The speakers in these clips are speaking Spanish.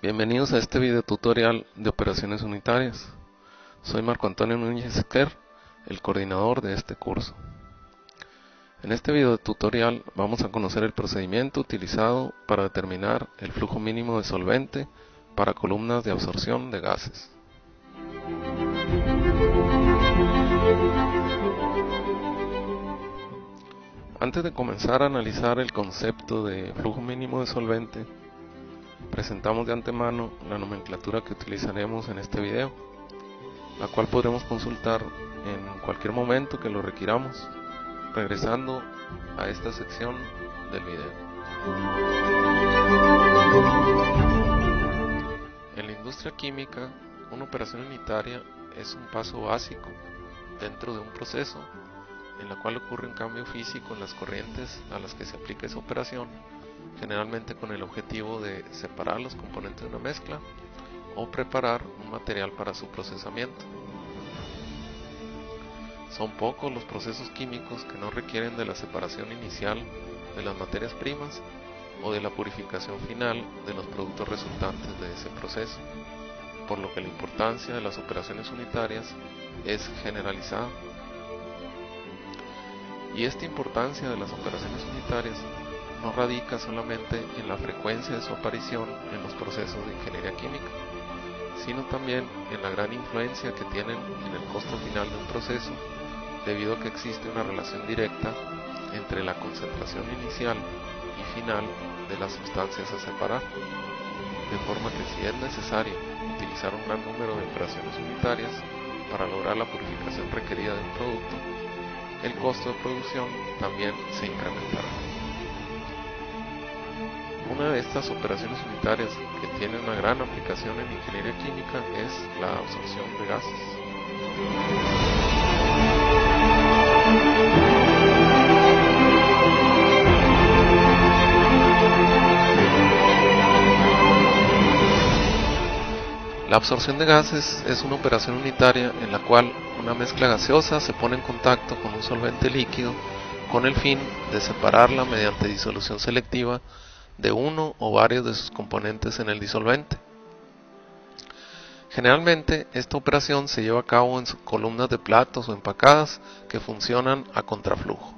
Bienvenidos a este video tutorial de operaciones unitarias. Soy Marco Antonio Núñez Esquer, el coordinador de este curso. En este video tutorial vamos a conocer el procedimiento utilizado para determinar el flujo mínimo de solvente para columnas de absorción de gases. Antes de comenzar a analizar el concepto de flujo mínimo de solvente, presentamos de antemano la nomenclatura que utilizaremos en este video, la cual podremos consultar en cualquier momento que lo requiramos, regresando a esta sección del video. En la industria química, una operación unitaria es un paso básico dentro de un proceso en la cual ocurre un cambio físico en las corrientes a las que se aplica esa operación, generalmente con el objetivo de separar los componentes de una mezcla o preparar un material para su procesamiento. Son pocos los procesos químicos que no requieren de la separación inicial de las materias primas o de la purificación final de los productos resultantes de ese proceso, por lo que la importancia de las operaciones unitarias es generalizada. Y esta importancia de las operaciones unitarias no radica solamente en la frecuencia de su aparición en los procesos de ingeniería química, sino también en la gran influencia que tienen en el costo final de un proceso, debido a que existe una relación directa entre la concentración inicial y final de las sustancias a separar, de forma que si es necesario utilizar un gran número de operaciones unitarias para lograr la purificación requerida de un producto, el costo de producción también se incrementará. Una de estas operaciones unitarias que tiene una gran aplicación en ingeniería química es la absorción de gases. La absorción de gases es una operación unitaria en la cual una mezcla gaseosa se pone en contacto con un solvente líquido con el fin de separarla mediante disolución selectiva de uno o varios de sus componentes en el disolvente. Generalmente esta operación se lleva a cabo en columnas de platos o empacadas que funcionan a contraflujo.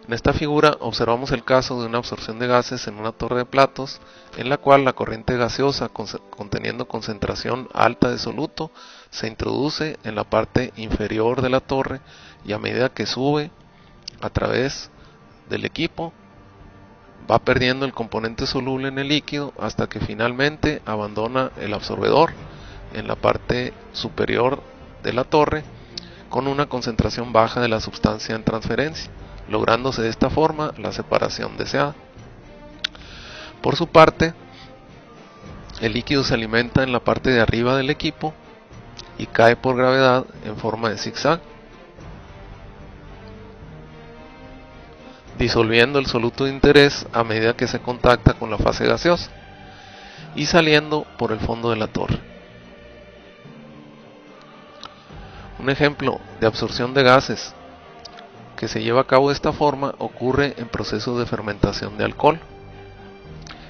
En esta figura observamos el caso de una absorción de gases en una torre de platos, en la cual la corriente gaseosa conteniendo concentración alta de soluto se introduce en la parte inferior de la torre y a medida que sube a través del equipo va perdiendo el componente soluble en el líquido hasta que finalmente abandona el absorbedor en la parte superior de la torre con una concentración baja de la sustancia en transferencia, lográndose de esta forma la separación deseada. Por su parte, el líquido se alimenta en la parte de arriba del equipo y cae por gravedad en forma de zigzag, disolviendo el soluto de interés a medida que se contacta con la fase gaseosa y saliendo por el fondo de la torre. Un ejemplo de absorción de gases que se lleva a cabo de esta forma ocurre en procesos de fermentación de alcohol,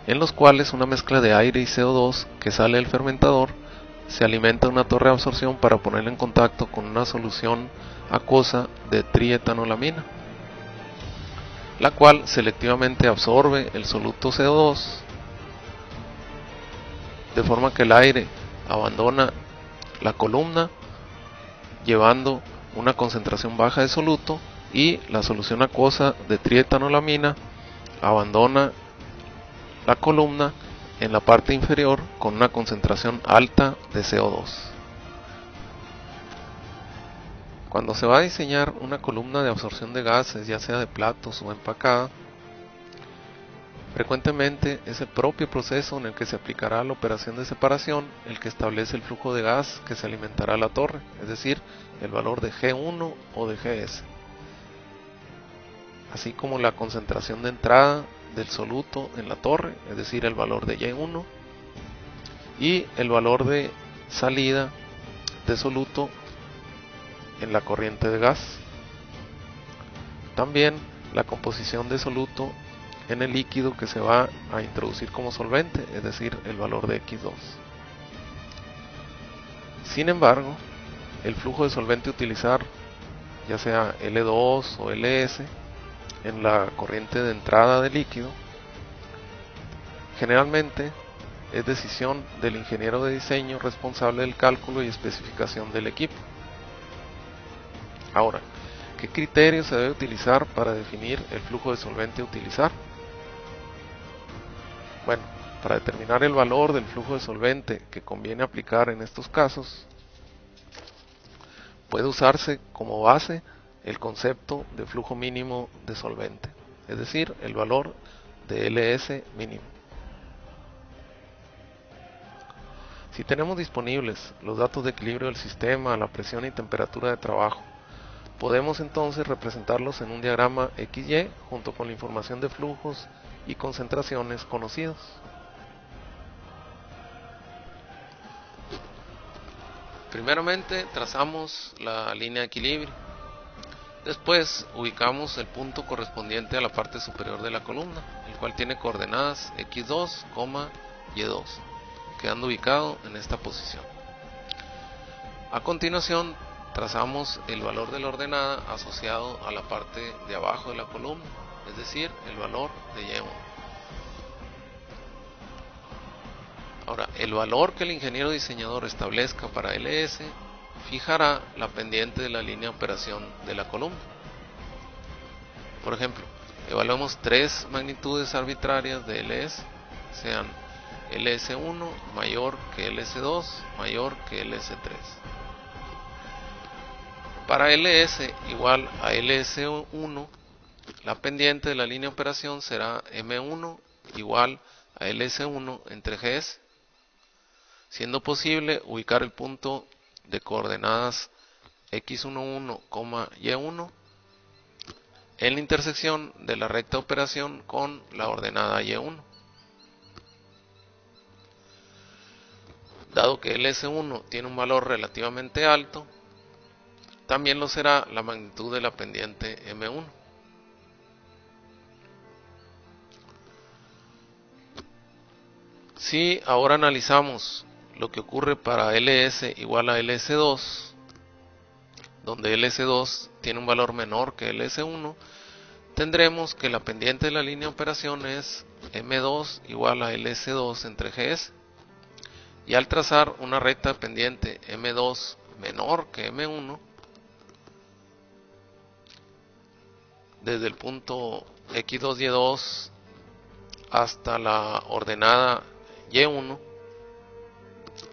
en los cuales una mezcla de aire y CO2 que sale del fermentador se alimenta una torre de absorción para ponerla en contacto con una solución acuosa de trietanolamina, la cual selectivamente absorbe el soluto CO2, de forma que el aire abandona la columna llevando una concentración baja de soluto y la solución acuosa de trietanolamina abandona la columna en la parte inferior con una concentración alta de CO2. Cuando se va a diseñar una columna de absorción de gases, ya sea de platos o empacada, frecuentemente es el propio proceso en el que se aplicará la operación de separación el que establece el flujo de gas que se alimentará a la torre, es decir, el valor de G1 o de Gs, así como la concentración de entrada del soluto en la torre, es decir, el valor de Y1, y el valor de salida de soluto en la corriente de gas. También la composición de soluto en el líquido que se va a introducir como solvente, es decir, el valor de X2. Sin embargo, el flujo de solvente a utilizar, ya sea L2 o LS, en la corriente de entrada del líquido, generalmente es decisión del ingeniero de diseño responsable del cálculo y especificación del equipo. Ahora, ¿qué criterio se debe utilizar para definir el flujo de solvente a utilizar? Bueno, para determinar el valor del flujo de solvente que conviene aplicar en estos casos, puede usarse como base el concepto de flujo mínimo de solvente, es decir, el valor de LS mínimo. Si tenemos disponibles los datos de equilibrio del sistema, la presión y temperatura de trabajo, podemos entonces representarlos en un diagrama XY junto con la información de flujos y concentraciones conocidos. Primeramente trazamos la línea de equilibrio. Después ubicamos el punto correspondiente a la parte superior de la columna, el cual tiene coordenadas X2, Y2, quedando ubicado en esta posición. A continuación trazamos el valor de la ordenada asociado a la parte de abajo de la columna, es decir, el valor de Y1. Ahora, el valor que el ingeniero diseñador establezca para LS fijará la pendiente de la línea de operación de la columna. Por ejemplo, evaluamos tres magnitudes arbitrarias de LS, sean LS1 mayor que LS2 mayor que LS3. Para LS igual a LS1, la pendiente de la línea de operación será M1 igual a LS1 entre GS, siendo posible ubicar el punto de coordenadas X11, Y1 en la intersección de la recta de operación con la ordenada Y1. Dado que LS1 tiene un valor relativamente alto, también lo será la magnitud de la pendiente M1. Si ahora analizamos lo que ocurre para LS igual a LS2, donde LS2 tiene un valor menor que LS1, tendremos que la pendiente de la línea de operación es M2 igual a LS2 entre GS, y al trazar una recta pendiente M2 menor que M1, desde el punto X2, Y2 hasta la ordenada Y1,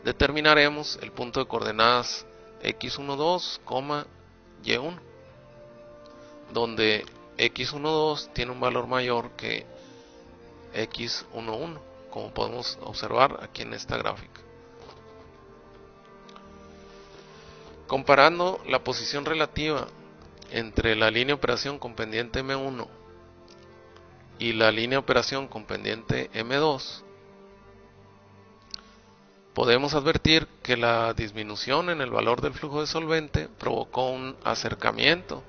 determinaremos el punto de coordenadas X12, Y1, donde X12 tiene un valor mayor que X11, como podemos observar aquí en esta gráfica. Comparando la posición relativa entre la línea de operación con pendiente M1 y la línea de operación con pendiente M2, podemos advertir que la disminución en el valor del flujo de solvente provocó un acercamiento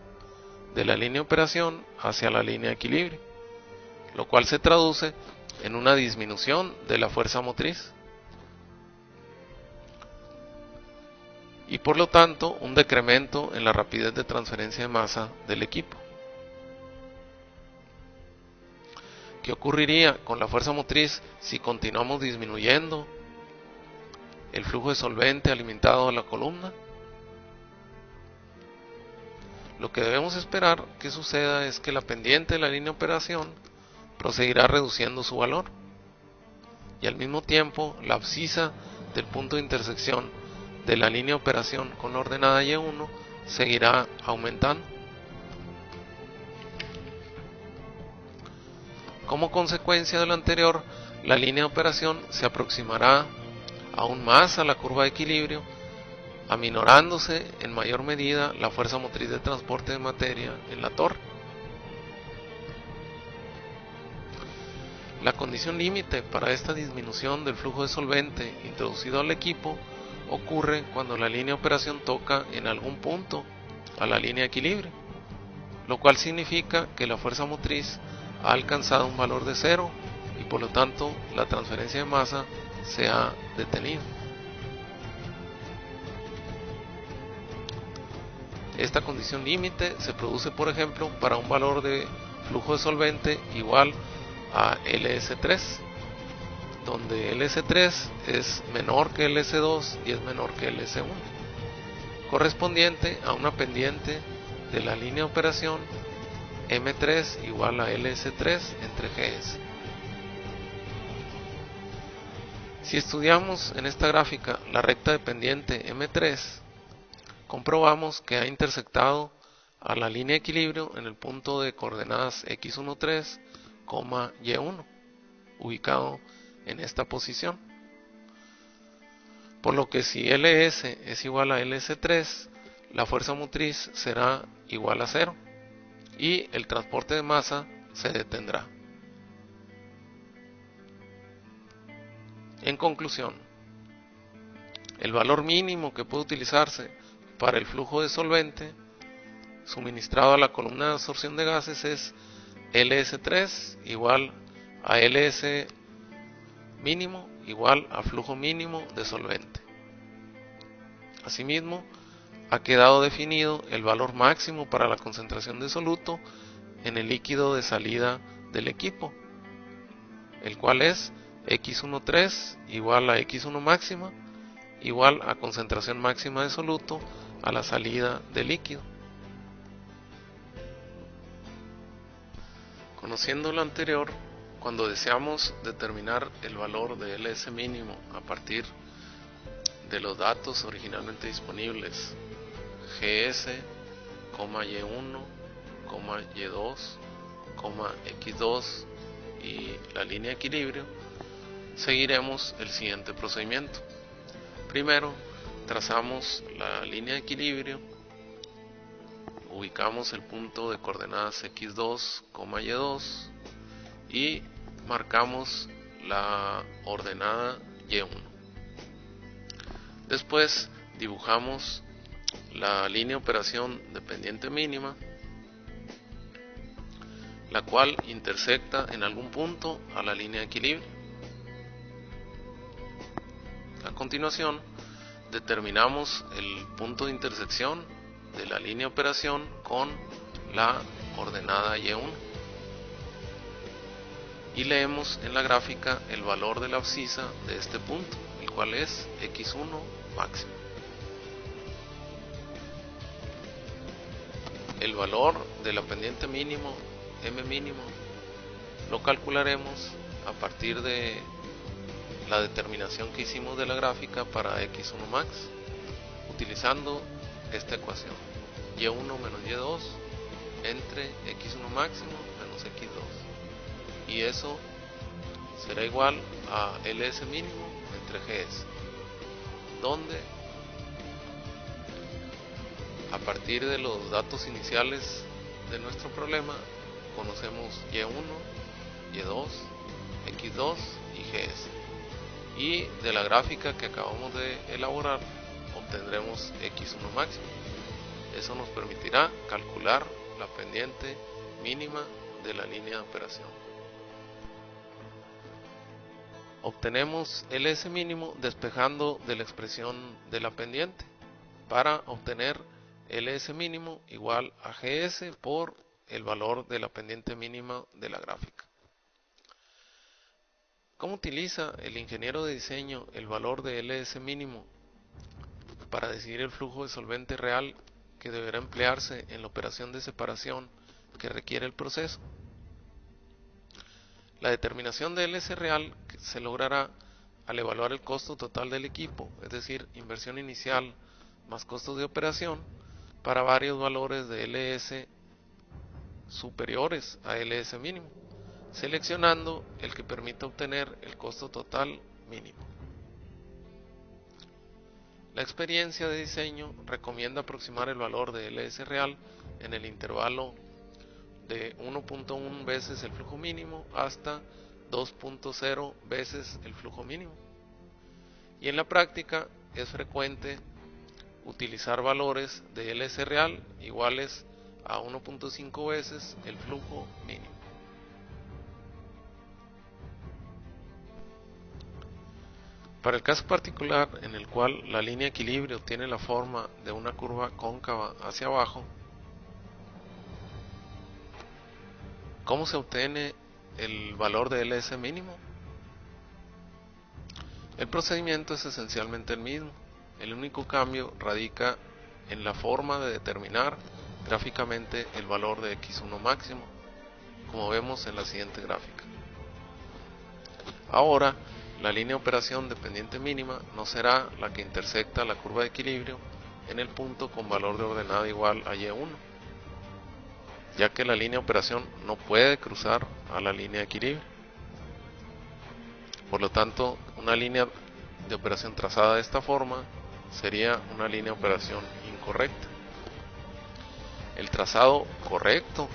de la línea de operación hacia la línea de equilibrio, lo cual se traduce en una disminución de la fuerza motriz y por lo tanto un decremento en la rapidez de transferencia de masa del equipo. ¿Qué ocurriría con la fuerza motriz si continuamos disminuyendo el flujo de solvente alimentado a la columna? Lo que debemos esperar que suceda es que la pendiente de la línea de operación proseguirá reduciendo su valor y al mismo tiempo la abscisa del punto de intersección de la línea de operación con la ordenada Y1 seguirá aumentando. Como consecuencia de lo anterior, la línea de operación se aproximará aún más a la curva de equilibrio, aminorándose en mayor medida la fuerza motriz de transporte de materia en la torre. La condición límite para esta disminución del flujo de solvente introducido al equipo ocurre cuando la línea de operación toca en algún punto a la línea de equilibrio, lo cual significa que la fuerza motriz ha alcanzado un valor de 0 y por lo tanto la transferencia de masa se ha detenido. Esta condición límite se produce, por ejemplo, para un valor de flujo de solvente igual a LS3, donde LS3 es menor que LS2 y es menor que LS1, correspondiente a una pendiente de la línea de operación M3 igual a LS3 entre GS. Si estudiamos en esta gráfica la recta de pendiente M3, comprobamos que ha intersectado a la línea de equilibrio en el punto de coordenadas x13, y1, ubicado en esta posición. Por lo que si LS es igual a LS3, la fuerza motriz será igual a 0 y el transporte de masa se detendrá. En conclusión, el valor mínimo que puede utilizarse para el flujo de solvente suministrado a la columna de absorción de gases es LS3 igual a LS mínimo igual a flujo mínimo de solvente. Asimismo, ha quedado definido el valor máximo para la concentración de soluto en el líquido de salida del equipo, el cual es X13 igual a X1 máxima igual a concentración máxima de soluto a la salida del líquido. Conociendo lo anterior, cuando deseamos determinar el valor de LS mínimo a partir de los datos originalmente disponibles GS, Y1, Y2, X2 y la línea de equilibrio, seguiremos el siguiente procedimiento. Primero, trazamos la línea de equilibrio, ubicamos el punto de coordenadas X2, Y2 y marcamos la ordenada Y1. Después dibujamos la línea de operación de pendiente mínima, la cual intersecta en algún punto a la línea de equilibrio. A continuación, determinamos el punto de intersección de la línea de operación con la ordenada Y1 y leemos en la gráfica el valor de la abscisa de este punto, el cual es X1 máximo. El valor de la pendiente mínimo, M mínimo, lo calcularemos a partir de la determinación que hicimos de la gráfica para X1 max, utilizando esta ecuación, Y1 menos Y2 entre X1 máximo menos X2, y eso será igual a LS mínimo entre GS, donde a partir de los datos iniciales de nuestro problema conocemos Y1, Y2, X2 y GS, y de la gráfica que acabamos de elaborar obtendremos X1 máximo. Eso nos permitirá calcular la pendiente mínima de la línea de operación. Obtenemos LS mínimo despejando de la expresión de la pendiente para obtener LS mínimo igual a GS por el valor de la pendiente mínima de la gráfica. ¿Cómo utiliza el ingeniero de diseño el valor de LS mínimo para decidir el flujo de solvente real que deberá emplearse en la operación de separación que requiere el proceso? La determinación de LS real se logrará al evaluar el costo total del equipo, es decir, inversión inicial más costos de operación, para varios valores de LS superiores a LS mínimo, seleccionando el que permita obtener el costo total mínimo. La experiencia de diseño recomienda aproximar el valor de LS real en el intervalo de 1.1 veces el flujo mínimo hasta 2.0 veces el flujo mínimo. Y en la práctica es frecuente utilizar valores de LS real iguales a 1.5 veces el flujo mínimo. Para el caso particular en el cual la línea de equilibrio tiene la forma de una curva cóncava hacia abajo, ¿cómo se obtiene el valor de LS mínimo? El procedimiento es esencialmente el mismo. El único cambio radica en la forma de determinar gráficamente el valor de x1 máximo, como vemos en la siguiente gráfica. Ahora, la línea de operación dependiente mínima no será la que intersecta la curva de equilibrio en el punto con valor de ordenada igual a y1, ya que la línea de operación no puede cruzar a la línea de equilibrio. Por lo tanto, una línea de operación trazada de esta forma sería una línea de operación incorrecta. El trazado correcto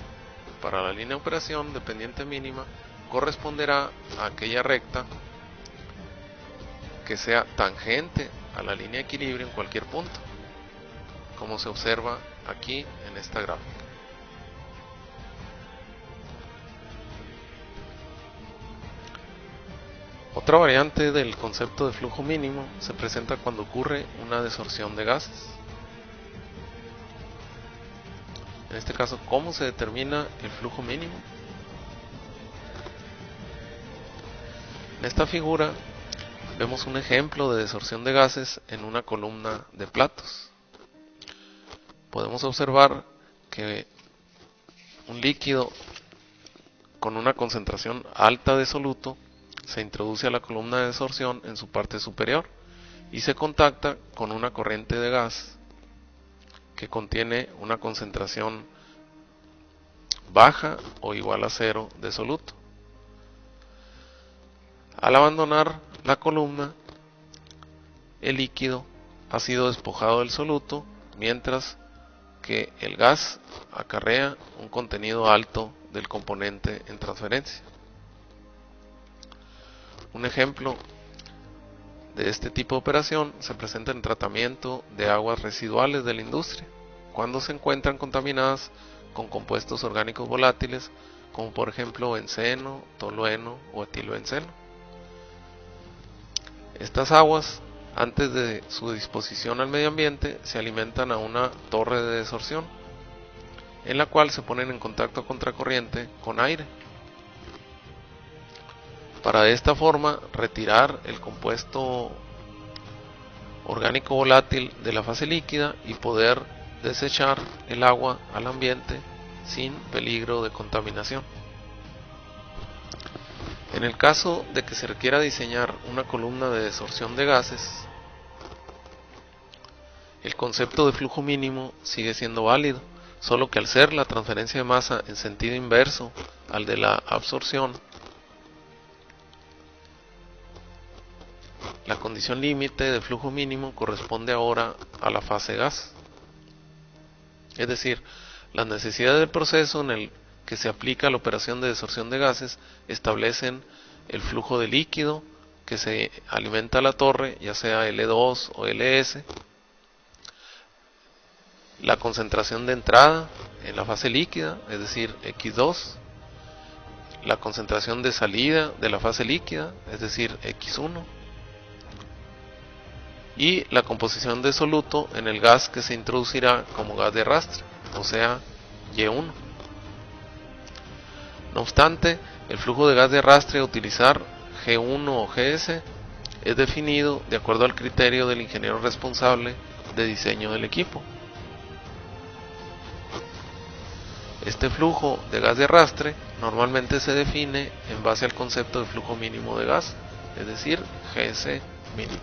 para la línea de operación dependiente mínima corresponderá a aquella recta que sea tangente a la línea de equilibrio en cualquier punto, como se observa aquí en esta gráfica. Otra variante del concepto de flujo mínimo se presenta cuando ocurre una desorción de gases. En este caso, ¿cómo se determina el flujo mínimo? En esta figura vemos un ejemplo de desorción de gases en una columna de platos. Podemos observar que un líquido con una concentración alta de soluto se introduce a la columna de desorción en su parte superior y se contacta con una corriente de gas que contiene una concentración baja o igual a cero de soluto. Al abandonar la columna, el líquido ha sido despojado del soluto, mientras que el gas acarrea un contenido alto del componente en transferencia. Un ejemplo de este tipo de operación se presenta en tratamiento de aguas residuales de la industria, cuando se encuentran contaminadas con compuestos orgánicos volátiles, como por ejemplo benceno, tolueno o etilbenceno. Estas aguas, antes de su disposición al medio ambiente, se alimentan a una torre de desorción, en la cual se ponen en contacto a contracorriente con aire, para de esta forma retirar el compuesto orgánico volátil de la fase líquida y poder desechar el agua al ambiente sin peligro de contaminación. En el caso de que se requiera diseñar una columna de desorción de gases, el concepto de flujo mínimo sigue siendo válido, solo que al ser la transferencia de masa en sentido inverso al de la absorción, la condición límite de flujo mínimo corresponde ahora a la fase gas. Es decir, las necesidades del proceso en el que se aplica la operación de desorción de gases establecen el flujo de líquido que se alimenta a la torre, ya sea L2 o LS, la concentración de entrada en la fase líquida, es decir, X2, la concentración de salida de la fase líquida, es decir, X1, y la composición de soluto en el gas que se introducirá como gas de arrastre, o sea, Y1. No obstante, el flujo de gas de arrastre a utilizar G1 o GS es definido de acuerdo al criterio del ingeniero responsable de diseño del equipo. Este flujo de gas de arrastre normalmente se define en base al concepto de flujo mínimo de gas, es decir, GS mínimo.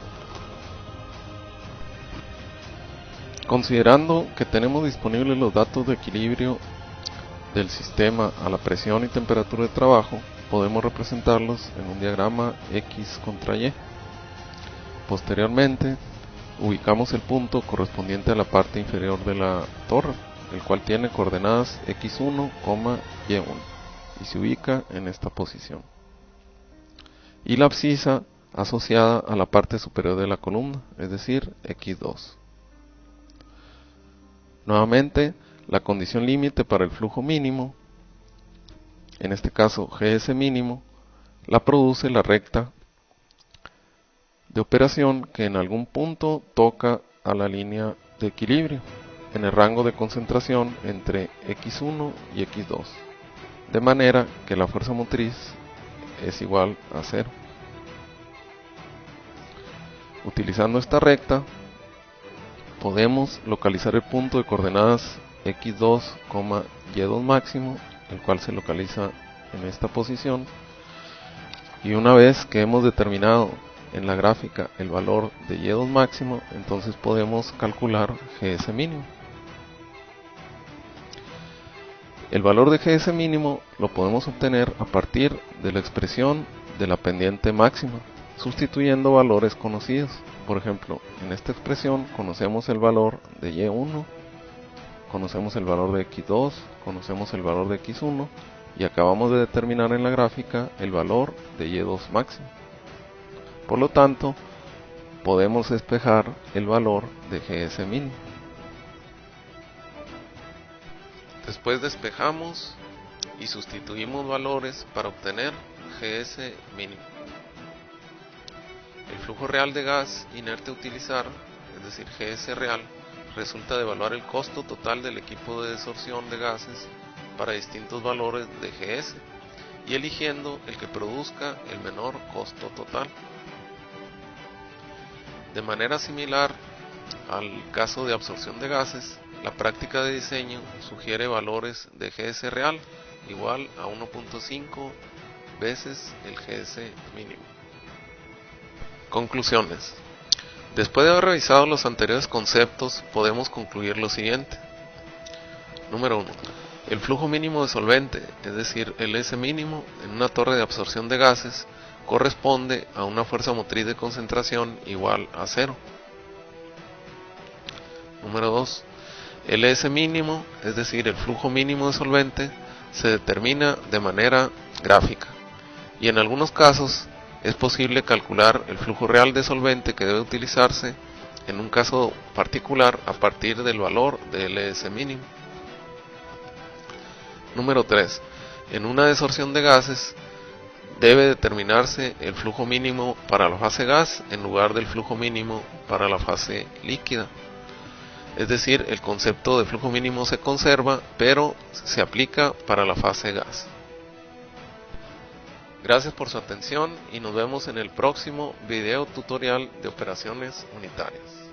Considerando que tenemos disponibles los datos de equilibrio del sistema a la presión y temperatura de trabajo, podemos representarlos en un diagrama X contra Y. Posteriormente, ubicamos el punto correspondiente a la parte inferior de la torre, el cual tiene coordenadas X1, Y1, y se ubica en esta posición. Y la abscisa asociada a la parte superior de la columna, es decir, X2. Nuevamente, la condición límite para el flujo mínimo, en este caso GS mínimo, la produce la recta de operación que en algún punto toca a la línea de equilibrio en el rango de concentración entre x1 y x2, de manera que la fuerza motriz es igual a 0. Utilizando esta recta, podemos localizar el punto de coordenadas x2, y2 máximo, el cual se localiza en esta posición, y una vez que hemos determinado en la gráfica el valor de y2 máximo, entonces podemos calcular Gs mínimo. El valor de Gs mínimo lo podemos obtener a partir de la expresión de la pendiente máxima, sustituyendo valores conocidos. Por ejemplo, en esta expresión conocemos el valor de y1, conocemos el valor de x2, conocemos el valor de x1 y acabamos de determinar en la gráfica el valor de y2 máximo. Por lo tanto, podemos despejar el valor de Gs mínimo. Después despejamos y sustituimos valores para obtener Gs mínimo. El flujo real de gas inerte a utilizar, es decir, Gs real, resulta de evaluar el costo total del equipo de desorción de gases para distintos valores de Gs y eligiendo el que produzca el menor costo total. De manera similar al caso de absorción de gases, la práctica de diseño sugiere valores de Gs real igual a 1.5 veces el Gs mínimo. Conclusiones. Después de haber revisado los anteriores conceptos, podemos concluir lo siguiente. Número 1. El flujo mínimo de solvente, es decir, el S mínimo en una torre de absorción de gases, corresponde a una fuerza motriz de concentración igual a 0. Número 2. El S mínimo, es decir, el flujo mínimo de solvente, se determina de manera gráfica y en algunos casos es posible calcular el flujo real de solvente que debe utilizarse en un caso particular a partir del valor del S mínimo. Número 3. En una desorción de gases debe determinarse el flujo mínimo para la fase gas en lugar del flujo mínimo para la fase líquida. Es decir, el concepto de flujo mínimo se conserva, pero se aplica para la fase gas. Gracias por su atención y nos vemos en el próximo video tutorial de operaciones unitarias.